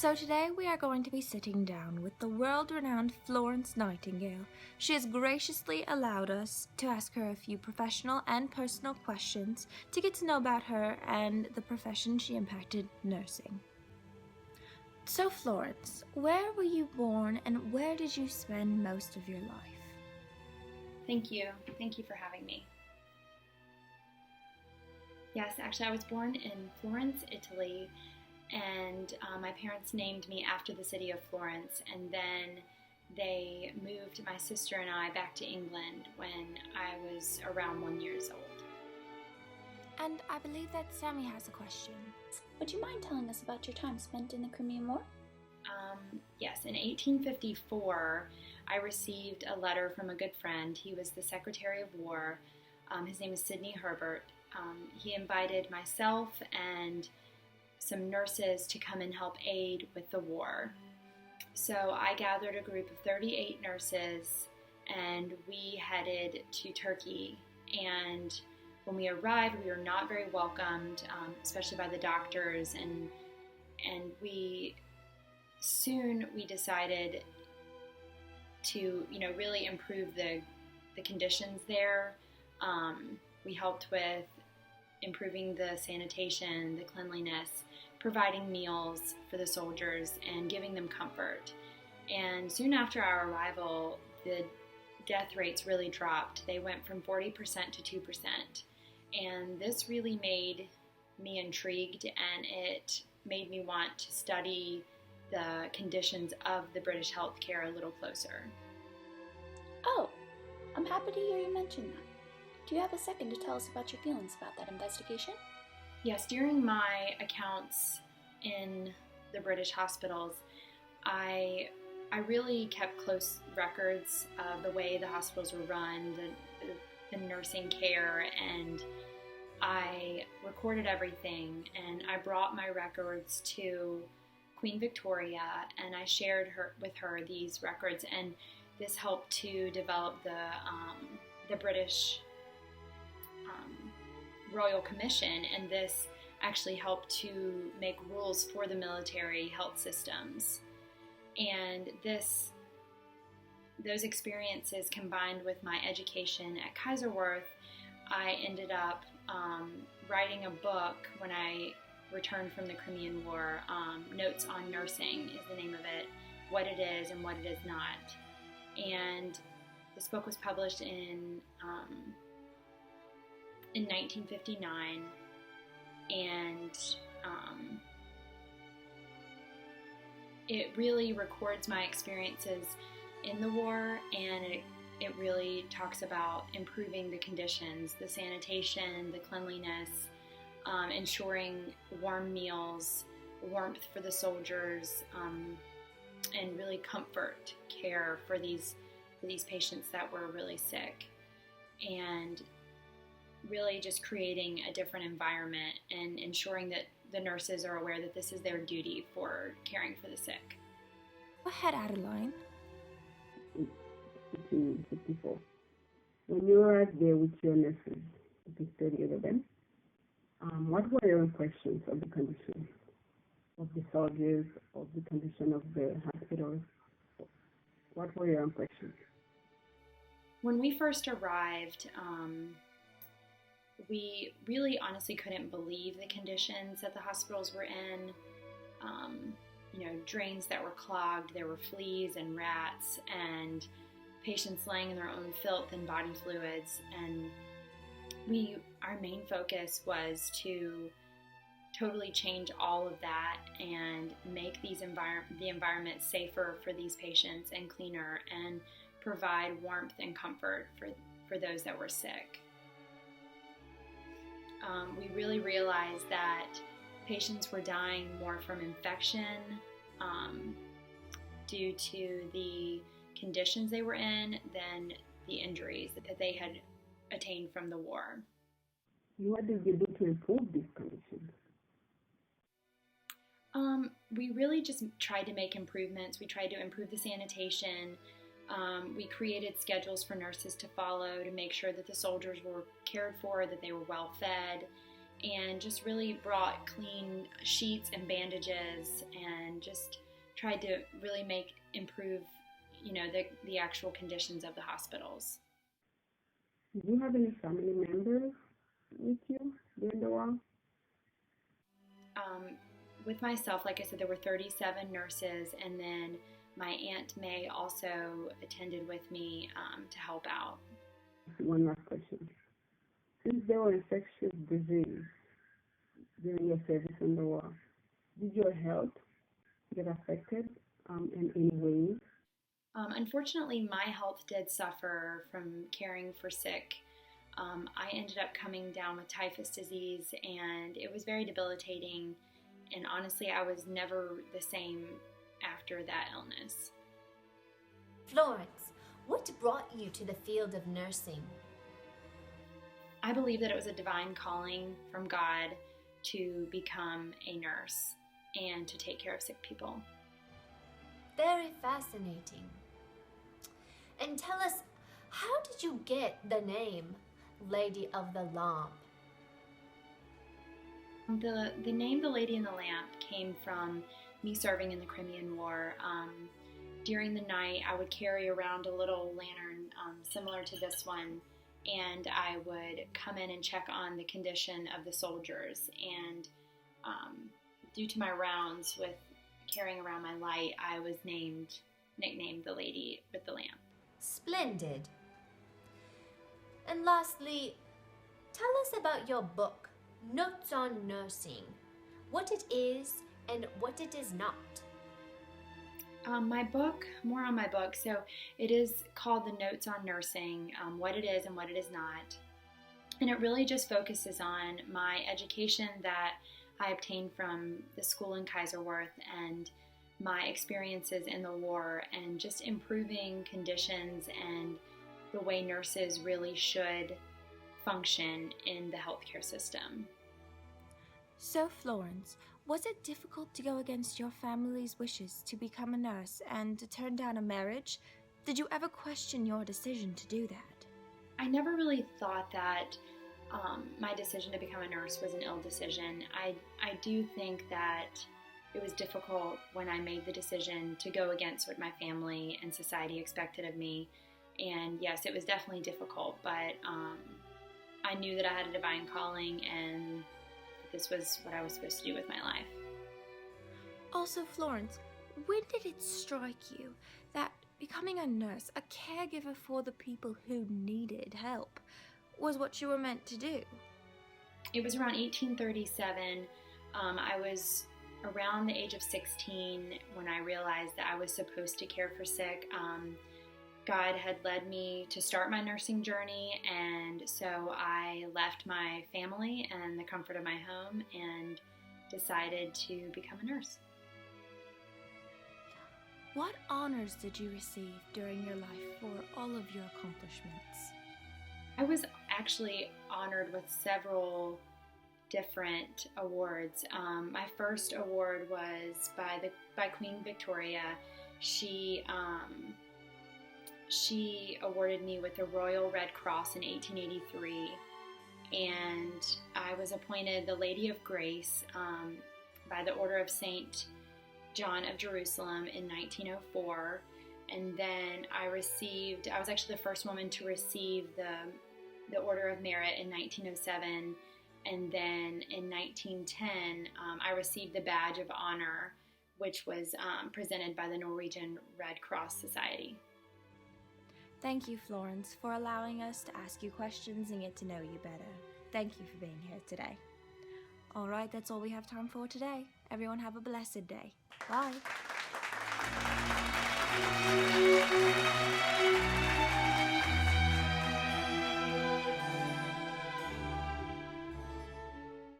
So today we are going to be sitting down with the world-renowned Florence Nightingale. She has graciously allowed us to ask her a few professional and personal questions to get to know about her and the profession she impacted, nursing. So Florence, where were you born and where did you spend most of your life? Thank you. Thank you for having me. Yes, actually I was born in Florence, Italy, and my parents named me after the city of Florence, and then they moved my sister and I back to England when I was around 1 year old. And I believe that Sammy has a question. Would you mind telling us about your time spent in the Crimean War? Yes, in 1854, I received a letter from a good friend. He was the Secretary of War. His name is Sidney Herbert. He invited myself and some nurses to come and help aid with the war. So I gathered a group of 38 nurses and we headed to Turkey. And when we arrived, we were not very welcomed, especially by the doctors. And we decided to, really improve the conditions there. We helped with improving the sanitation, the cleanliness, providing meals for the soldiers, and giving them comfort. And soon after our arrival, the death rates really dropped. They went from 40% to 2%. And this really made me intrigued, and it made me want to study the conditions of the British healthcare a little closer. Oh, I'm happy to hear you mention that. Do you have a second to tell us about your feelings about that investigation? Yes, during my accounts in the British hospitals, I really kept close records of the way the hospitals were run, the nursing care, and I recorded everything, and I brought my records to Queen Victoria, and I shared with her these records, and this helped to develop the British Royal Commission, and this actually helped to make rules for the military health systems. And those experiences combined with my education at Kaiserwerth, I ended up writing a book when I returned from the Crimean War. Notes on Nursing is the name of it, what it is and what it is not. And this book was published in 1959, and it really records my experiences in the war, and it really talks about improving the conditions, the sanitation, the cleanliness, ensuring warm meals, warmth for the soldiers, and really comfort care for these patients that were really sick, and really just creating a different environment and ensuring that the nurses are aware that this is their duty for caring for the sick. Go ahead, Adeline. 1854. When you were there with your nurses, the 38 of them, what were your impressions of the condition of the soldiers, of the condition of the hospitals? What were your impressions? When we first arrived, we really honestly couldn't believe the conditions that the hospitals were in. Drains that were clogged, there were fleas and rats, and patients laying in their own filth and body fluids. And our main focus was to totally change all of that and make the environment safer for these patients and cleaner, and provide warmth and comfort for those that were sick. We really realized that patients were dying more from infection due to the conditions they were in than the injuries that they had attained from the war. What did you do to improve these conditions? We really just tried to make improvements. We tried to improve the sanitation. We created schedules for nurses to follow to make sure that the soldiers were cared for, that they were well fed, and just really brought clean sheets and bandages and just tried to really improve, the actual conditions of the hospitals. Did you have any family members with you during the war? With myself, like I said, there were 37 nurses, and then my Aunt May also attended with me to help out. One last question. Since there were infectious disease during your service in the war, did your health get affected in any way? Unfortunately, my health did suffer from caring for sick. I ended up coming down with typhus disease, and it was very debilitating. And honestly, I was never the same after that illness. Florence, what brought you to the field of nursing? I believe that it was a divine calling from God to become a nurse and to take care of sick people. Very fascinating. And tell us, how did you get the name Lady of the Lamp? The name The Lady in the Lamp came from me serving in the Crimean War. During the night, I would carry around a little lantern similar to this one, and I would come in and check on the condition of the soldiers. And due to my rounds with carrying around my light, I was nicknamed the Lady with the Lamp. Splendid. And lastly, tell us about your book, Notes on Nursing, what it is and what it is not. More on my book. So it is called the Notes on Nursing, what it is and what it is not. And it really just focuses on my education that I obtained from the school in Kaiserworth and my experiences in the war and just improving conditions and the way nurses really should function in the healthcare system. So, Florence, was it difficult to go against your family's wishes to become a nurse and to turn down a marriage? Did you ever question your decision to do that? I never really thought that my decision to become a nurse was an ill decision. I do think that it was difficult when I made the decision to go against what my family and society expected of me. And yes, it was definitely difficult, but I knew that I had a divine calling and this was what I was supposed to do with my life. Also, Florence, when did it strike you that becoming a nurse, a caregiver for the people who needed help, was what you were meant to do? It was around 1837. I was around the age of 16 when I realized that I was supposed to care for sick. God had led me to start my nursing journey, and so I left my family and the comfort of my home and decided to become a nurse. What honors did you receive during your life for all of your accomplishments? I was actually honored with several different awards. My first award was by Queen Victoria. She awarded me with the Royal Red Cross in 1883, and I was appointed the Lady of Grace by the Order of St. John of Jerusalem in 1904, and then I was actually the first woman to receive the Order of Merit in 1907, and then in 1910 I received the Badge of Honor, which was presented by the Norwegian Red Cross Society. Thank you, Florence, for allowing us to ask you questions and get to know you better. Thank you for being here today. All right, that's all we have time for today. Everyone have a blessed day. Bye.